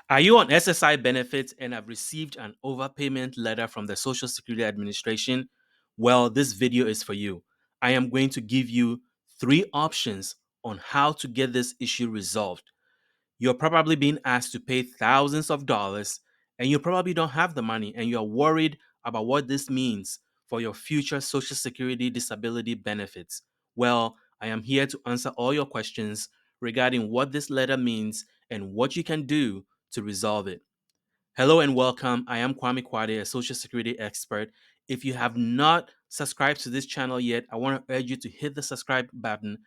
Are you on SSI benefits and have received an overpayment letter from the Social Security Administration? Well, this video is for you. I am going to give you three options on how to get this issue resolved. You're probably being asked to pay thousands of dollars and you probably don't have the money and you're worried about what this means for your future Social Security disability benefits. Well, I am here to answer all your questions regarding what this letter means and what you can do to resolve it. Hello and welcome. I am Kwame Kwade, a social security expert. If you have not subscribed to this channel yet, I want to urge you to hit the subscribe button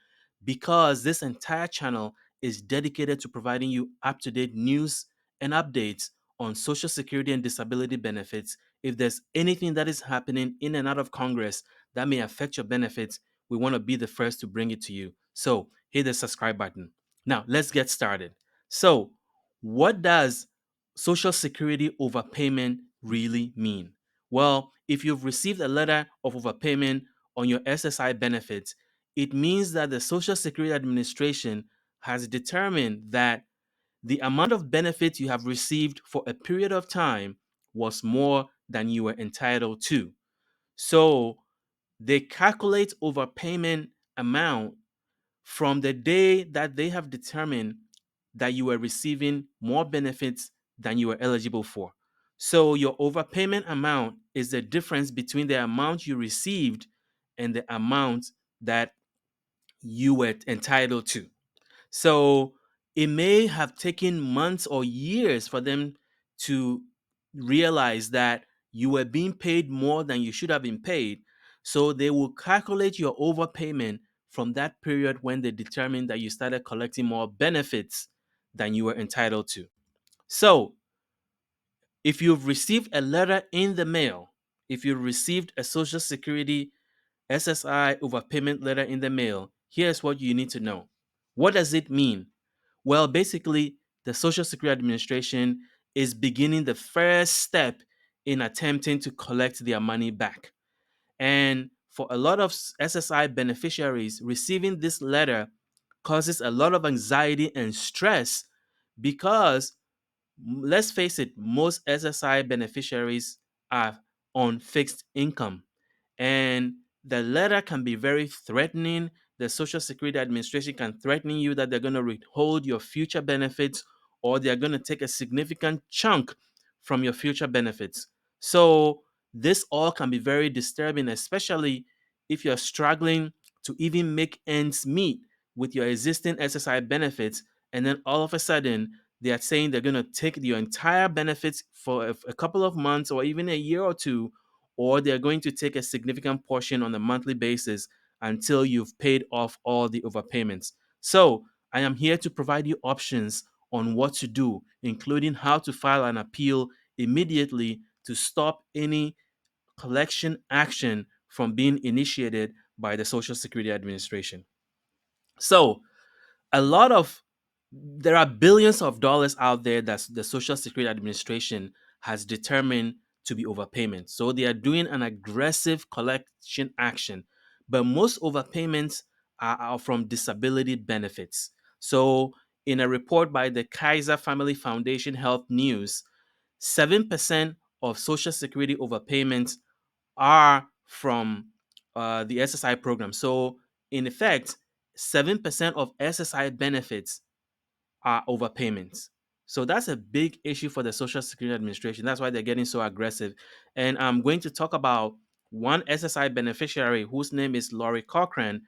because this entire channel is dedicated to providing you up to date news and updates on social security and disability benefits. If there's anything that is happening in and out of Congress that may affect your benefits, we want to be the first to bring it to you. So hit the subscribe button. Now, let's get started. So, what does Social Security overpayment really mean? Well, if you've received a letter of overpayment on your SSI benefits, it means that the Social Security Administration has determined that the amount of benefits you have received for a period of time was more than you were entitled to. So they calculate overpayment amount from the day that they have determined that you were receiving more benefits than you were eligible for. So your overpayment amount is the difference between the amount you received and the amount that you were entitled to. So it may have taken months or years for them to realize that you were being paid more than you should have been paid. So they will calculate your overpayment from that period when they determined that you started collecting more benefits than you were entitled to. So if you've received a letter in the mail, if you received a Social Security SSI overpayment letter in the mail, here's what you need to know. What does it mean? Well, basically, the Social Security Administration is beginning the first step in attempting to collect their money back. And for a lot of SSI beneficiaries, receiving this letter causes a lot of anxiety and stress because, let's face it, most SSI beneficiaries are on fixed income. And the letter can be very threatening. The Social Security Administration can threaten you that they're going to withhold your future benefits or they're going to take a significant chunk from your future benefits. So, this all can be very disturbing, especially if you're struggling to even make ends meet with your existing SSI benefits. And then all of a sudden, they are saying they're going to take your entire benefits for a couple of months or even a year or two, or they're going to take a significant portion on a monthly basis until you've paid off all the overpayments. So, I am here to provide you options on what to do, including how to file an appeal immediately to stop any collection action from being initiated by the Social Security Administration. So, a lot of there are billions of dollars out there that the Social Security Administration has determined to be overpayment. So they are doing an aggressive collection action, but most overpayments are from disability benefits. So in a report by the Kaiser Family Foundation Health News, 7% of Social Security overpayments are from the SSI program. So in effect, 7% of SSI benefits are overpayments. So that's a big issue for the Social Security Administration. That's why they're getting so aggressive. And I'm going to talk about one SSI beneficiary whose name is Lori Cochran,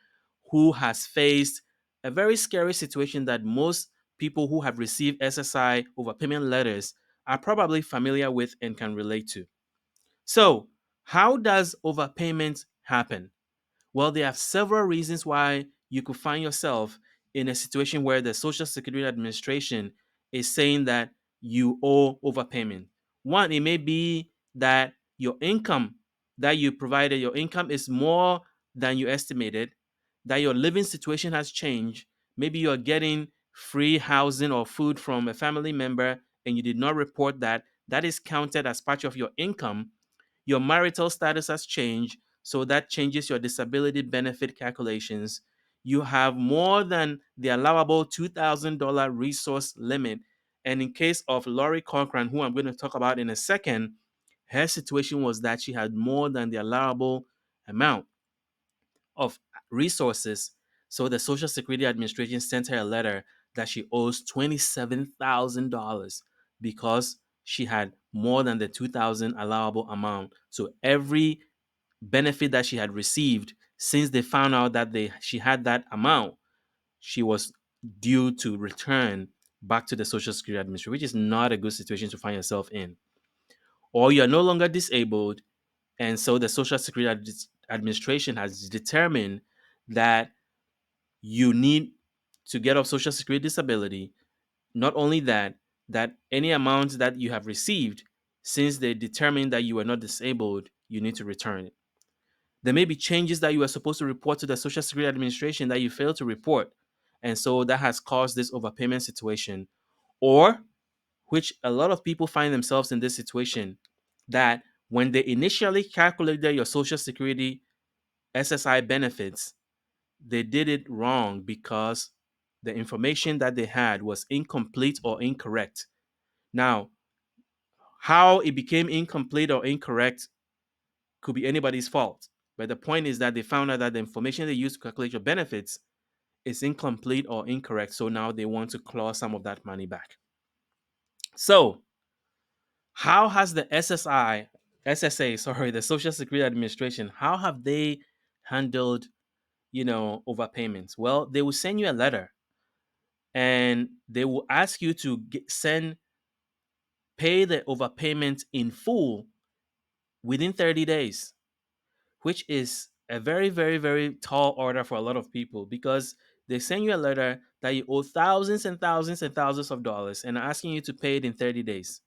who has faced a very scary situation that most people who have received SSI overpayment letters are probably familiar with and can relate to. So, how does overpayment happen? Well, there are several reasons why you could find yourself in a situation where the Social Security Administration is saying that you owe overpayment. One, it may be that your income that you provided, your income is more than you estimated, that your living situation has changed. Maybe you're getting free housing or food from a family member and you did not report that. That is counted as part of your income. Your marital status has changed, so that changes your disability benefit calculations. You have more than the allowable $2,000 resource limit, And in case of Laurie Cochran, who I'm going to talk about in a second, her situation was that she had more than the allowable amount of resources. So the Social Security Administration sent her a letter that she owes $27,000 because she had more than the 2,000 allowable amount. So every benefit that she had received since they found out that she had that amount, she was due to return back to the Social Security Administration, which is not a good situation to find yourself in. Or you're no longer disabled, and so the Social Security Administration has determined that you need to get off Social Security disability. Not only that, that any amount that you have received since they determined that you were not disabled, you need to return it. There may be changes that you are supposed to report to the Social Security Administration that you failed to report. And so that has caused this overpayment situation. Or, which a lot of people find themselves in this situation, that when they initially calculated your Social Security SSI benefits, they did it wrong because the information that they had was incomplete or incorrect. Now, how it became incomplete or incorrect could be anybody's fault. But the point is that they found out that the information they used to calculate your benefits is incomplete or incorrect. So now they want to claw some of that money back. So, how has the SSA, sorry, the Social Security Administration, how have they handled, overpayments? Well, they will send you a letter and they will ask you to pay the overpayment in full within 30 days, which is a very, very, very tall order for a lot of people because they send you a letter that you owe thousands and thousands and thousands of dollars and are asking you to pay it in 30 days.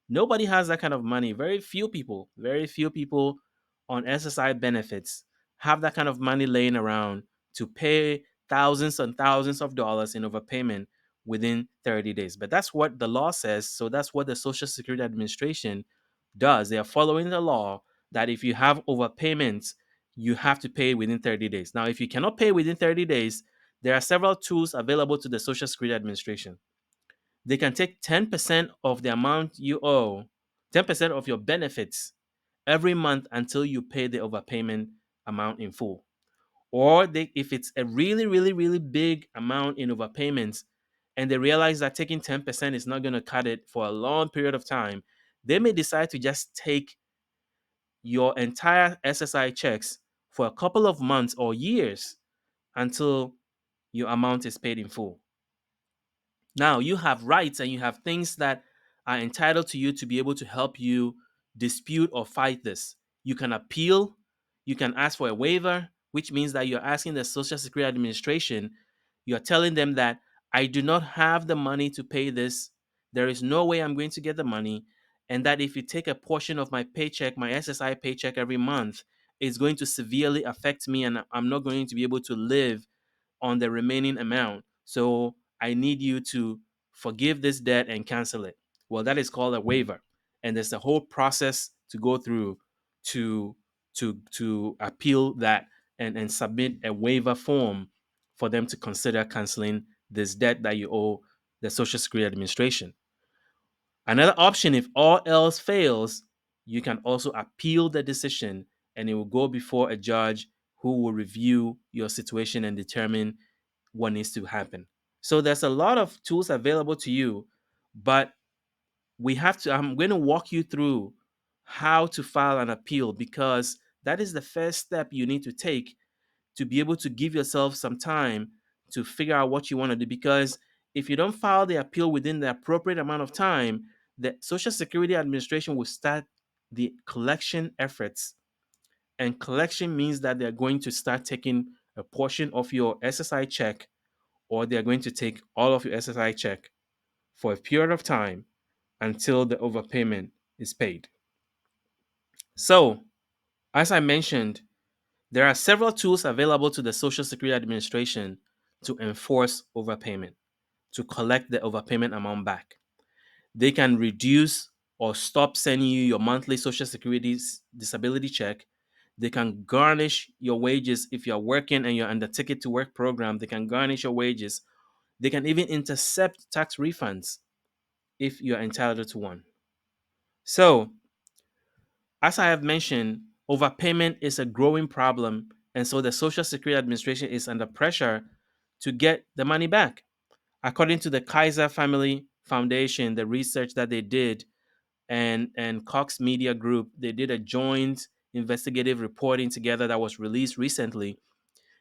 Nobody has that kind of money. Very few people on SSI benefits have that kind of money laying around to pay thousands and thousands of dollars in overpayment within 30 days. But that's what the law says. So that's what the Social Security Administration does. They are following the law that if you have overpayments, you have to pay within 30 days. Now, if you cannot pay within 30 days, there are several tools available to the Social Security Administration. They can take 10% of the amount you owe, 10% of your benefits every month until you pay the overpayment amount in full. Or if it's a really, really, really big amount in overpayments and they realize that taking 10% is not going to cut it for a long period of time, they may decide to just take your entire SSI checks for a couple of months or years until your amount is paid in full. Now, you have rights and you have things that are entitled to you to be able to help you dispute or fight this. You can appeal, you can ask for a waiver, which means that you're asking the Social Security Administration, you're telling them that I do not have the money to pay this. There is no way I'm going to get the money. And that if you take a portion of my paycheck, my SSI paycheck every month, it's going to severely affect me and I'm not going to be able to live on the remaining amount. So I need you to forgive this debt and cancel it. Well, that is called a waiver. And there's a whole process to go through to appeal that and submit a waiver form for them to consider canceling this debt that you owe the Social Security Administration. Another option, if all else fails, you can also appeal the decision and it will go before a judge who will review your situation and determine what needs to happen. So there's a lot of tools available to you, but I'm going to walk you through how to file an appeal because that is the first step you need to take to be able to give yourself some time to figure out what you want to do. Because if you don't file the appeal within the appropriate amount of time, the Social Security Administration will start the collection efforts. And collection means that they're going to start taking a portion of your SSI check or they're going to take all of your SSI check for a period of time until the overpayment is paid. So, as I mentioned, there are several tools available to the Social Security Administration to enforce overpayment, to collect the overpayment amount back. They can reduce or stop sending you your monthly Social Security disability check. They can garnish your wages if you're working and you're on the Ticket to Work program. They can garnish your wages. They can even intercept tax refunds. if you are entitled to one. So, as I have mentioned, overpayment is a growing problem, and so the Social Security Administration is under pressure to get the money back. According to the Kaiser Family Foundation, the research that they did, and Cox Media Group, they did a joint investigative reporting together that was released recently.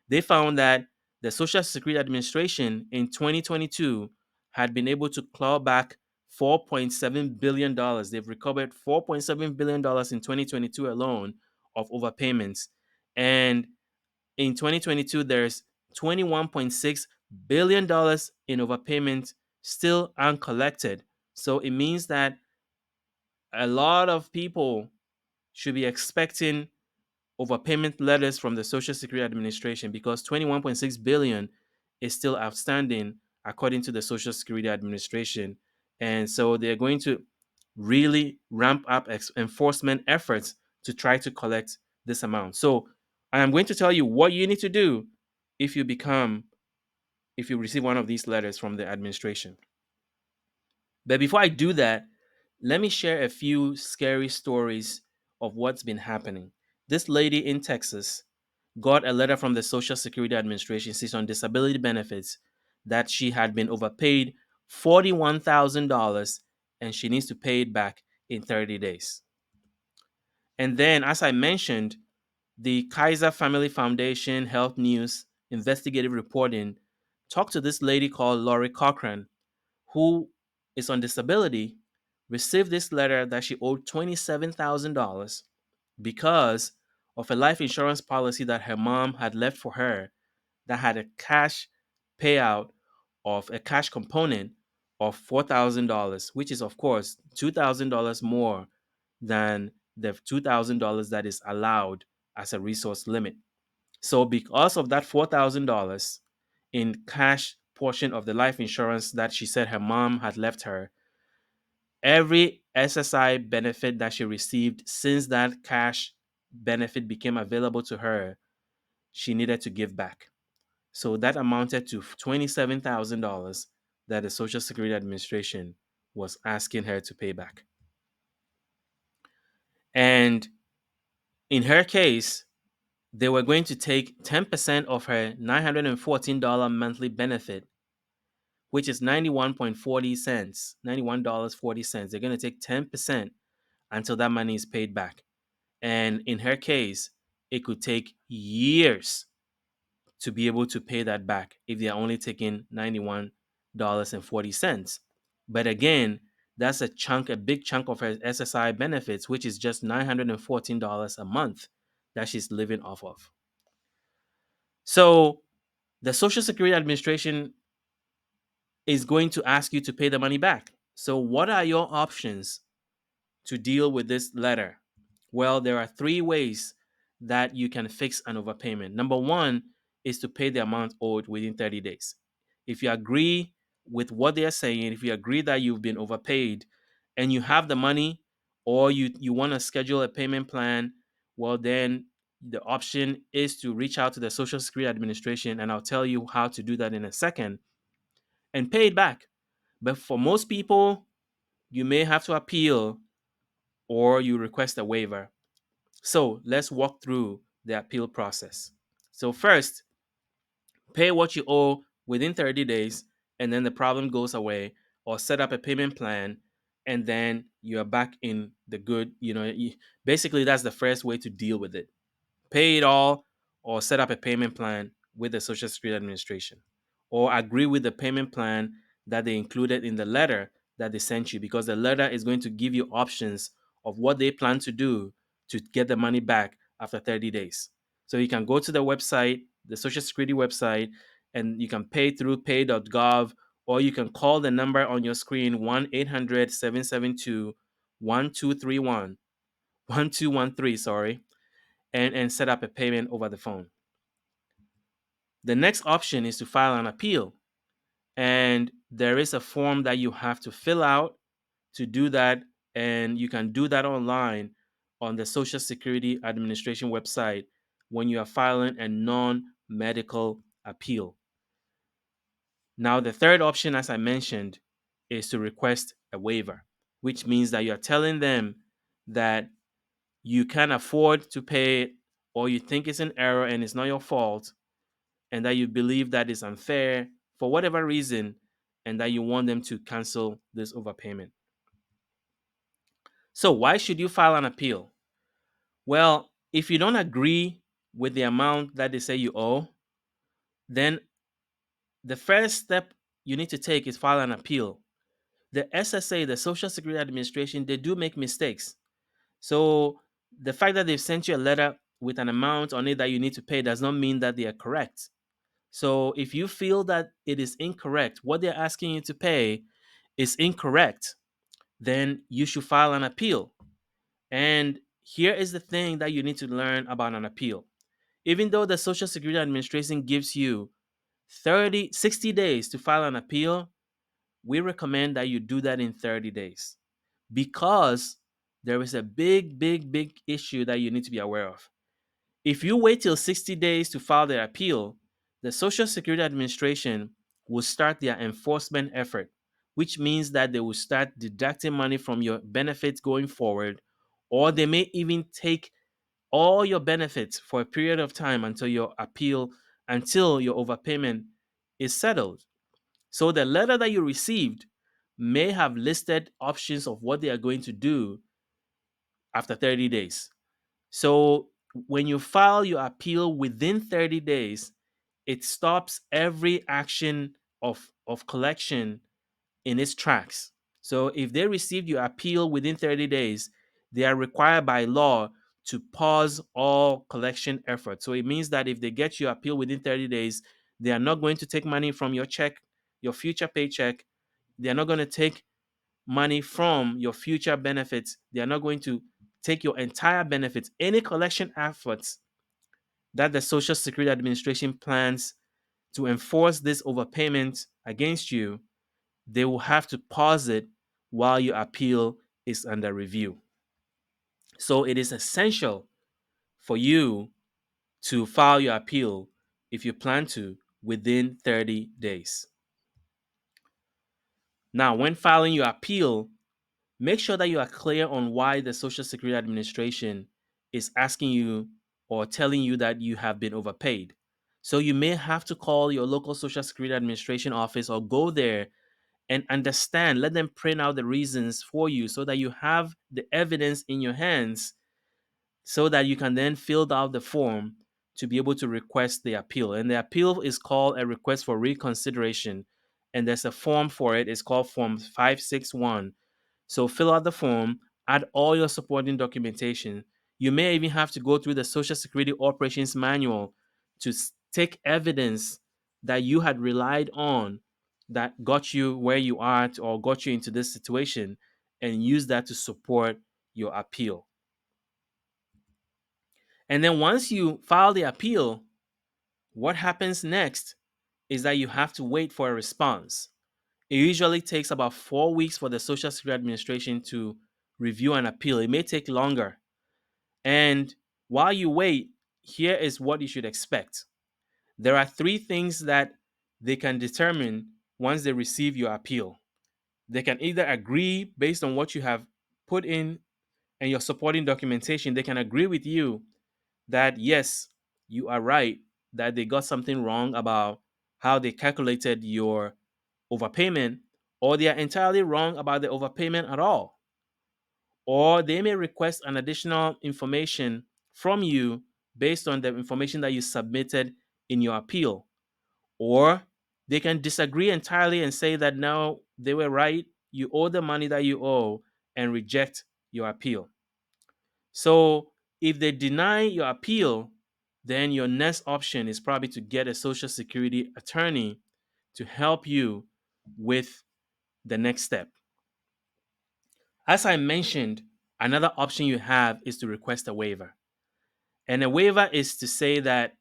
They found that the Social Security Administration in 2022 had been able to claw back $4.7 billion. They've recovered $4.7 billion in 2022 alone of overpayments. And in 2022, there's $21.6 billion in overpayments still uncollected. So it means that a lot of people should be expecting overpayment letters from the Social Security Administration because 21.6 billion is still outstanding according to the Social Security Administration. And so they're going to really ramp up enforcement efforts to try to collect this amount. So I am going to tell you what you need to do if you become if you receive one of these letters from the administration. But before I do that, let me share a few scary stories of what's been happening. This lady in Texas got a letter from the Social Security Administration. She's on disability benefits that she had been overpaid $41,000 and she needs to pay it back in 30 days. And then, as I mentioned, the Kaiser Family Foundation Health News investigative reporting talked to this lady called Lori Cochran, who is on disability, received this letter that she owed $27,000 because of a life insurance policy that her mom had left for her that had a cash payout of a cash component of $4,000, which is, of course, $2,000 more than the $2,000 that is allowed as a resource limit. So, because of that $4,000 in cash portion of the life insurance that she said her mom had left her, every SSI benefit that she received since that cash benefit became available to her, she needed to give back. So that amounted to $27,000 that the Social Security Administration was asking her to pay back. And in her case, they were going to take 10% of her $914 monthly benefit, which is 91.40 cents, $91.40. They're going to take 10% until that money is paid back. And in her case, it could take years to be able to pay that back if they are only taking $91.40. But again, that's a big chunk of her SSI benefits, which is just $914 a month that she's living off of. So the Social Security Administration is going to ask you to pay the money back. So, what are your options to deal with this letter? Well, there are three ways that you can fix an overpayment. Number one is to pay the amount owed within 30 days. If you agree with what they're saying, if you agree that you've been overpaid and you have the money, or you want to schedule a payment plan, well, then the option is to reach out to the Social Security Administration, and I'll tell you how to do that in a second, and pay it back. But for most people, you may have to appeal or you request a waiver. So let's walk through the appeal process. So, first, pay what you owe within 30 days, and then the problem goes away, or set up a payment plan, and then you're back in the good. Basically, that's the first way to deal with it. Pay it all or set up a payment plan with the Social Security Administration, or agree with the payment plan that they included in the letter that they sent you, because the letter is going to give you options of what they plan to do to get the money back after 30 days. So you can go to the website, the Social Security website, and you can pay through pay.gov, or you can call the number on your screen, 1-800-772-1231, 1213, sorry, and set up a payment over the phone. The next option is to file an appeal. And there is a form that you have to fill out to do that. And you can do that online on the Social Security Administration website when you are filing a non-medical appeal. Now, the third option, as I mentioned, is to request a waiver, which means that you're telling them that you can't afford to pay it, or you think it's an error and it's not your fault, and that you believe that is unfair for whatever reason, and that you want them to cancel this overpayment. So, why should you file an appeal? Well, if you don't agree with the amount that they say you owe, then the first step you need to take is file an appeal. The SSA, the Social Security Administration, they do make mistakes. So the fact that they've sent you a letter with an amount on it that you need to pay does not mean that they are correct. So if you feel that it is incorrect, what they're asking you to pay is incorrect, then you should file an appeal. And here is the thing that you need to learn about an appeal. Even though the Social Security Administration gives you 60 days to file an appeal, we recommend that you do that in 30 days because there is a big issue that you need to be aware of. If you wait till 60 days to file the appeal, the Social Security Administration will start their enforcement effort, which means that they will start deducting money from your benefits going forward, or they may even take all your benefits for a period of time until until your overpayment is settled. So the letter that you received may have listed options of what they are going to do after 30 days. So when you file your appeal within 30 days, it stops every action of collection in its tracks. So if they received your appeal within 30 days, they are required by law to pause all collection efforts. So it means that if they get your appeal within 30 days, they are not going to take money from your check, your future paycheck. They are not going to take money from your future benefits. They are not going to take your entire benefits. Any collection efforts that the Social Security Administration plans to enforce this overpayment against you, they will have to pause it while your appeal is under review. So it is essential for you to file your appeal if you plan to within 30 days. Now, when filing your appeal, make sure that you are clear on why the Social Security Administration is asking you or telling you that you have been overpaid. So you may have to call your local Social Security Administration office or go there and understand, let them print out the reasons for you so that you have the evidence in your hands so that you can then fill out the form to be able to request the appeal. And the appeal is called a request for reconsideration. And there's a form for it. It's called Form 561. So fill out the form, add all your supporting documentation. You may even have to go through the Social Security Operations Manual to take evidence that you had relied on that got you where you are or got you into this situation and use that to support your appeal. And then once you file the appeal, what happens next is that you have to wait for a response. It usually takes about 4 weeks for the Social Security Administration to review an appeal. It may take longer. And while you wait, here is what you should expect. There are three things that they can determine once they receive your appeal. They can either agree based on what you have put in and your supporting documentation, they can agree with you that yes, you are right, that they got something wrong about how they calculated your overpayment, or they are entirely wrong about the overpayment at all. Or they may request an additional information from you based on the information that you submitted in your appeal. Or they can disagree entirely and say that no, they were right, you owe the money that you owe, and reject your appeal. So if they deny your appeal, then your next option is probably to get a Social Security attorney to help you with the next step. As I mentioned, another option you have is to request a waiver. And a waiver is to say that,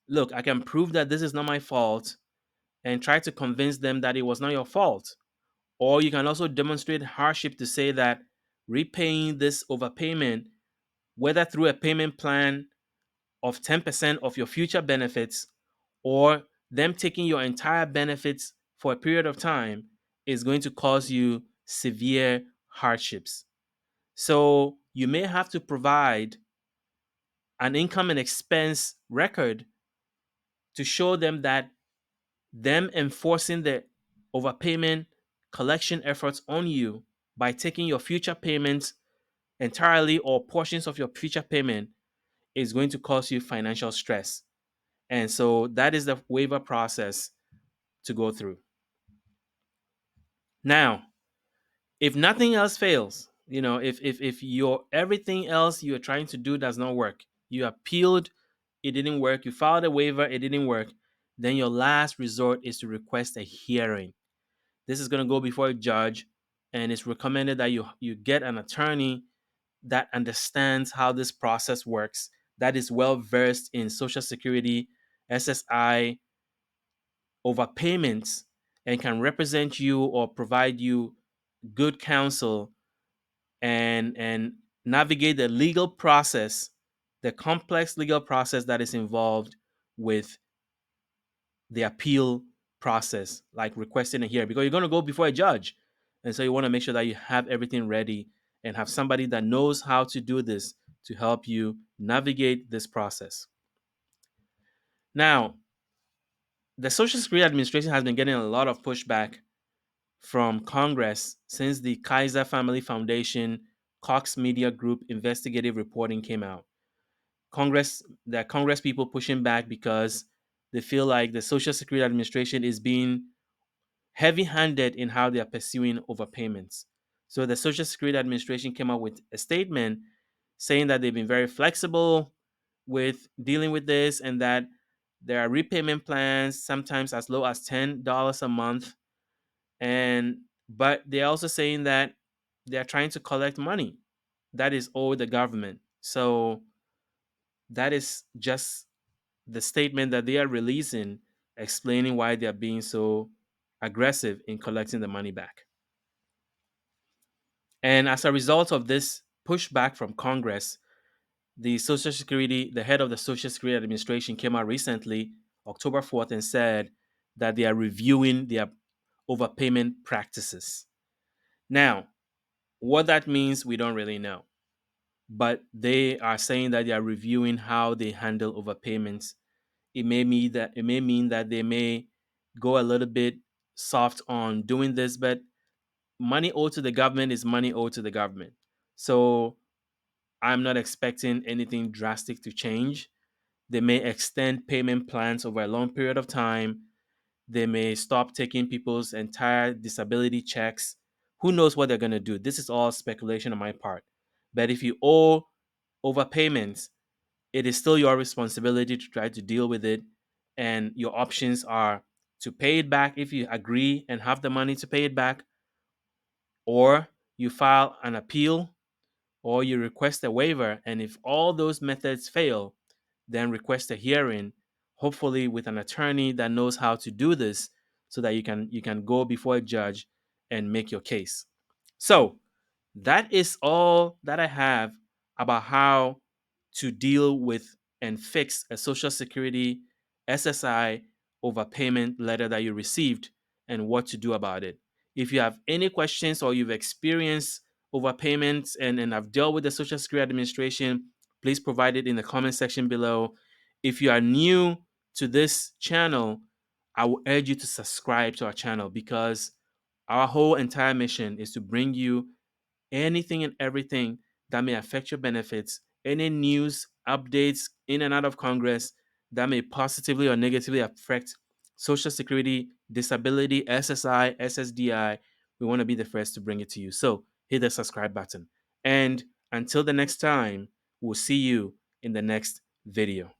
look, I can prove that this is not my fault and try to convince them that it was not your fault. Or you can also demonstrate hardship to say that repaying this overpayment, whether through a payment plan of 10% of your future benefits or them taking your entire benefits for a period of time is going to cause you severe hardships. So you may have to provide an income and expense record to show them that them enforcing the overpayment collection efforts on you by taking your future payments entirely or portions of your future payment is going to cause you financial stress. And so that is the waiver process to go through. Now, if nothing else fails, if your everything else you're trying to do does not work, you appealed, it didn't work, you filed a waiver, it didn't work, then your last resort is to request a hearing. This is going to go before a judge, and it's recommended that you get an attorney that understands how this process works, that is well versed in Social Security, SSI, overpayments, and can represent you or provide you good counsel and navigate the legal process, the complex legal process that is involved with the appeal process, like requesting a hearing, because you're going to go before a judge. And so you want to make sure that you have everything ready and have somebody that knows how to do this to help you navigate this process. Now, the Social Security Administration has been getting a lot of pushback from Congress since the Kaiser Family Foundation Cox Media Group investigative reporting came out. Congress people pushing back because they feel like the Social Security Administration is being heavy-handed in how they are pursuing overpayments. So the Social Security Administration came out with a statement saying that they've been very flexible with dealing with this and that there are repayment plans sometimes as low as $10 a month, and but they're also saying that they're trying to collect money that is owed the government. So that is just the statement that they are releasing, explaining why they are being so aggressive in collecting the money back. And as a result of this pushback from Congress, the head of the Social Security Administration came out recently, October 4th, and said that they are reviewing their overpayment practices. Now, what that means, we don't really know. But they are saying that they are reviewing how they handle overpayments. It may mean that they may go a little bit soft on doing this, but money owed to the government is money owed to the government. So I'm not expecting anything drastic to change. They may extend payment plans over a long period of time. They may stop taking people's entire disability checks. Who knows what they're going to do? This is all speculation on my part. But if you owe overpayments, it is still your responsibility to try to deal with it. And your options are to pay it back if you agree and have the money to pay it back, or you file an appeal, or you request a waiver. And if all those methods fail, then request a hearing, hopefully with an attorney that knows how to do this, so that you can go before a judge and make your case. So that is all that I have about how to deal with and fix a Social Security SSI overpayment letter that you received and what to do about it. If you have any questions or you've experienced overpayments and have dealt with the Social Security Administration, please provide it in the comment section below. If you are new to this channel, I will urge you to subscribe to our channel, because our whole entire mission is to bring you anything and everything that may affect your benefits, any news, updates in and out of Congress that may positively or negatively affect Social Security, disability, SSI, SSDI. We want to be the first to bring it to you. So hit the subscribe button. And until the next time, we'll see you in the next video.